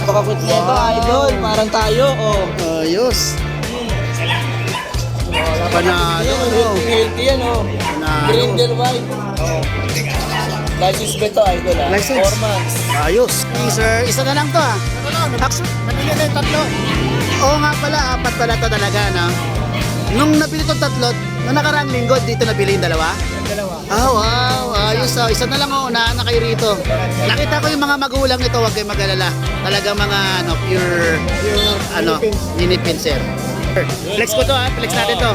Napakakut nito, idol. Parang tayo, oh. Ayos. Panalo, no? Healthy yan, oh. Panalo. Grindel white. Oh. License ba ito, idol, ah? License. 4 months. Ayos. Hey, sir, isa na lang to, ah. Actually, Nabili na yung tatlo. oo nga pala, apat pala to talaga, no? Nung nabili tong tatlo, nung nakaraang linggo, dito nabili yung dalawa? Yung dalawa. Ah, wow. Ayos, ah. Isa na lang, oh. Unahan na kayo rito. Nakita ko yung mga magulang nito, huwag kayong mag-alala. Talagang mga, ano, pure, ano, ninipin, sir. Flex ko to, ah. Flex natin to.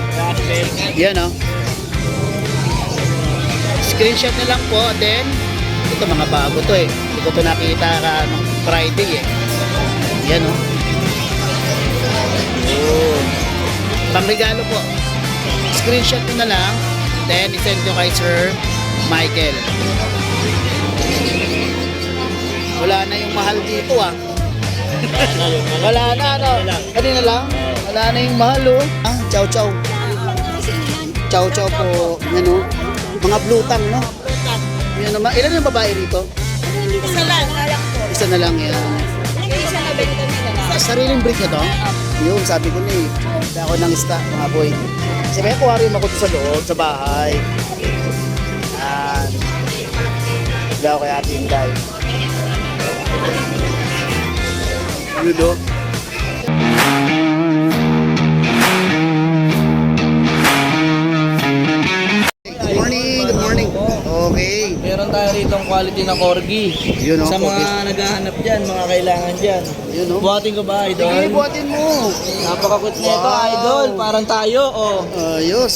Yan, oh. Screenshot na lang po, then ito mga bago to eh. Hindi ko to nakita ka nung Friday eh. Yan oh. Yun. Pangregalo po. Screenshot nyo na lang, then isend nyo kay Sir Michael. Wala na yung mahal dito ah. Wala na ano. Kanina lang. Wala na yung mahal oh. Ah, chow chow. Chow chow po. Yan oh. Mga blue tang, no? Yan naman. Ilan yung babae rito? Isa lang po. Isa na lang yan. Isa na benta nila na. Sariling breed na to? Yung sabi ko na eh. Hindi ako nang ista, mga boy. Kasi may aquarium ako sa loob, sa bahay. Yan. Hindi ako kay Ate Inday. Ludo. Good morning, good morning. Okay. Meron tayo rito ang quality na corgi. Yun, oh, Sa mga corgi. naghahanap dyan, mga kailangan dyan. Yun oh. Buhatin ko ba, idol? Sige, buhatin mo. Napakakut nito, Wow. idol. Parang tayo, oh. Ayos.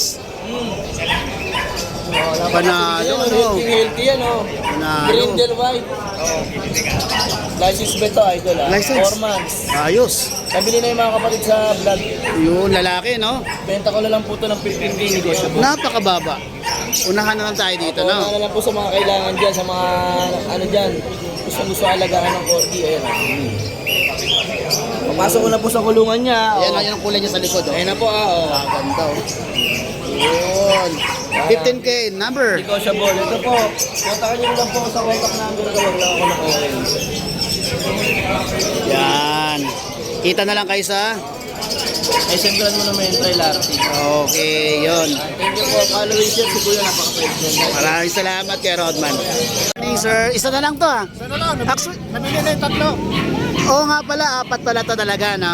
Oh, Panalo, no? Healthy yan, oh. Panalo. Grindel white. Oh. License ba ito, idol, ah? License. 4 months. Ayos. Nabili na yung mga kapatid sa vlog. Yun, lalaki, no? Benta ko na lang po ito ng 15K negotiable. Napakababa. Unahan na lang tayo dito, Ano no? na lang po sa mga kailangan dyan, sa mga ano dyan, gusto alagaan ng corgi. Ayan. Papasok ko na po sa kulungan niya. Ayan, Oh. ayan ang kulay niya sa likod, oh. Ayan na po, ah. Oh. Ah, ganda, oh. Yun. 15K, number. Negotiable. Ito po. Kontakin niyo lang po sa contact number ko. Wala ako na orange. Yan. Kita na lang kayo sa... Ay, sendran mo naman yung trail RT. Okay, yun. Thank you po. Following share si Kuya. Napaka-president. Maraming salamat kay Rodman. Morning, sir. Isa na lang to, ah. Isa na lang. Actually, Nabili na yung tatlo. oo nga pala, apat pala to talaga, no?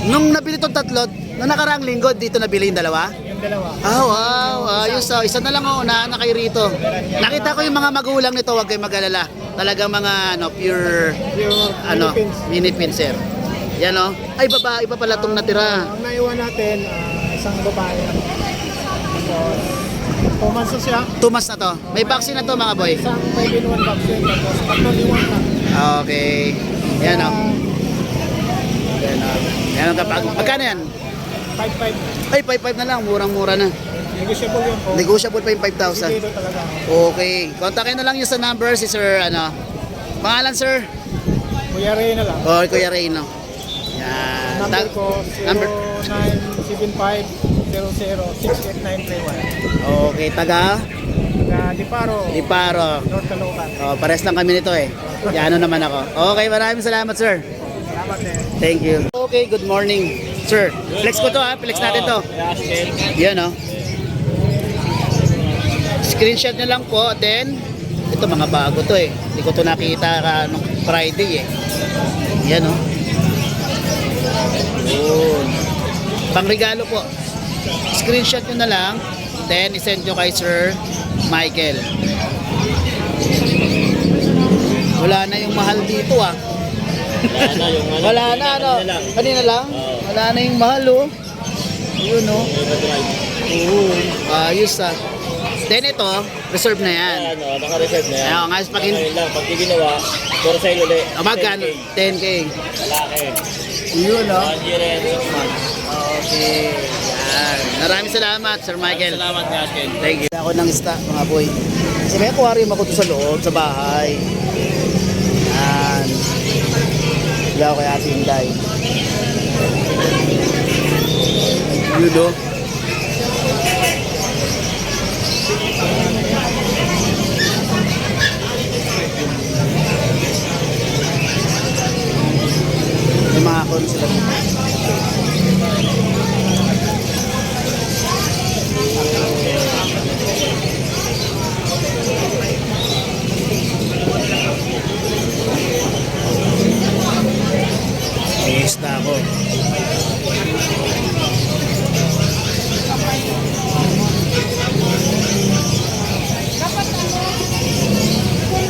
Nung nabili tong tatlo, nung nakaraang linggo, dito nabili yung dalawa? Yung dalawa. Ah, wow. Ayos, oh. Isa na lang, oh. Unahan na kayo rito. Nakita ko yung mga magulang nito, huwag kayong mag-alala. Talagang mga, ano, pure, Yung ano, Philippines. minipin, sir. Yan, oh. Ay, babae pa pala itong natira. Ang naiwan natin, isang babae. Tapos, 2 months na siya. 2 months na to. May vaccine na to, mga boy. Isang 5-in-1 vaccine. Tapos, 3-in-1 na. Okay. Yan, oh. Yan, oh. Yan, oh. Magkano yan? 5-5. Ay, 5,500 na lang. Murang-mura na. Negotiable yun po. Negotiable pa yung 5,000. Dito talaga. Okay. Kontakin na lang yung sa number si Sir, ano. Pangalan, sir? Kuya Ray na lang. O, Kuya Reyno. Yan. Number ko, Number. 0975-0068-931. Okay, taga Diparo. Liparo. North Caloocan. Oh, pares lang kami nito eh. Yan naman ako. Okay, maraming salamat, sir. Salamat din. Thank you. Okay, good morning, sir. Flex ko to, ha. Flex natin to. Yan, oh. Screenshot nyo lang po, then ito mga bago to eh. Hindi ko to nakita ka nung Friday eh. Yan, oh. Yun. Pangregalo po. Screenshot nyo na lang, then isend nyo kay Sir Michael. Wala na yung mahal dito ah. Wala na ano. Kanina lang. Wala na yung mahal oh. Yun oh. Oo. Ayos ah. Then ito, reserve na yan. Ano, naka-reserve na yan. Ayaw nga, pag Ayun lang, pag di ginawa, for sale ulit. magkano? 10K. Malaki. Yun oh. 1 year and 6 months. Okay. Yan. Maraming salamat, Sir Michael. Salamat, Gaskin. Thank you. Ako ng ista, mga boy. Kasi may aquarium ako doon sa loob, sa bahay. Yan. Hindi ako kay Ate Inday. Yun o. ko ano sila. Ayos na ako.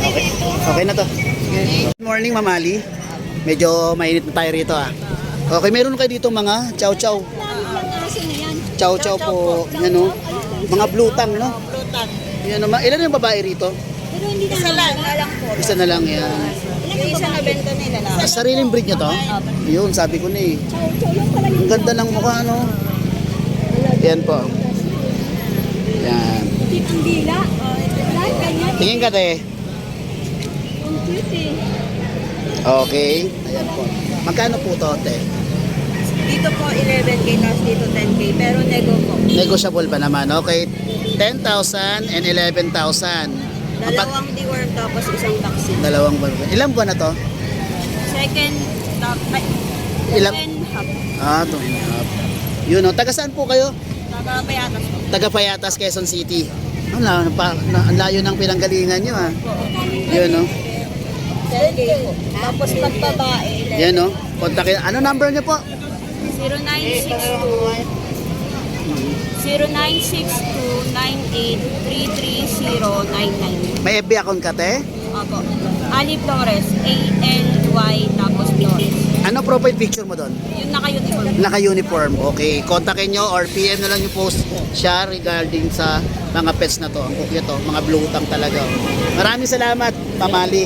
Okay, okay na to. Good morning, Mamali. Medyo mainit na tayo rito ah. Okay, meron kayo dito mga chow-chow. Chow-chow po, yan o. Mga blue tang, no? Brutal. Yan, ilan yung babae rito? Pero hindi na lang po. Isa na lang yan. Yung isa na benta nila na. Ah, sariling breed nyo to? Yun, sabi ko na eh. Ang ganda ng mukha, no? Yan po. Yan. Ang dila. Lahat ganyan. Tingin ka, te. Ang cute eh. Okay. Ayan po. Magkano po to, te? Dito po 11K, tapos dito 10K. Pero nego po. Negotiable pa naman. Okay. 10,000 and 11,000. Dalawang deworm tapos isang vaccine. Dalawang buwan. Ilang buwan na to? Second, ay, Ilang? and half. Ah, 2 and a half. Yun, no? Taga saan po kayo? Nagapayatas po. Taga Payatas, Quezon City. Ang layo ng pinanggalingan nyo, ah. Yun, no? 10K po. Tapos pag babae, Yan, no? Kontakin. Ano number nyo po? 0962-9833-099. May FB account ka, te? Opo. Ali Flores. A-L-Y tapos Flores. Ano profile picture mo doon? Yung naka-uniform. Naka-uniform. Okay. Kontakin nyo or PM na lang yung post siya regarding sa mga pets na to. Ang cute to. Mga blue tang talaga. Maraming salamat, Pamali.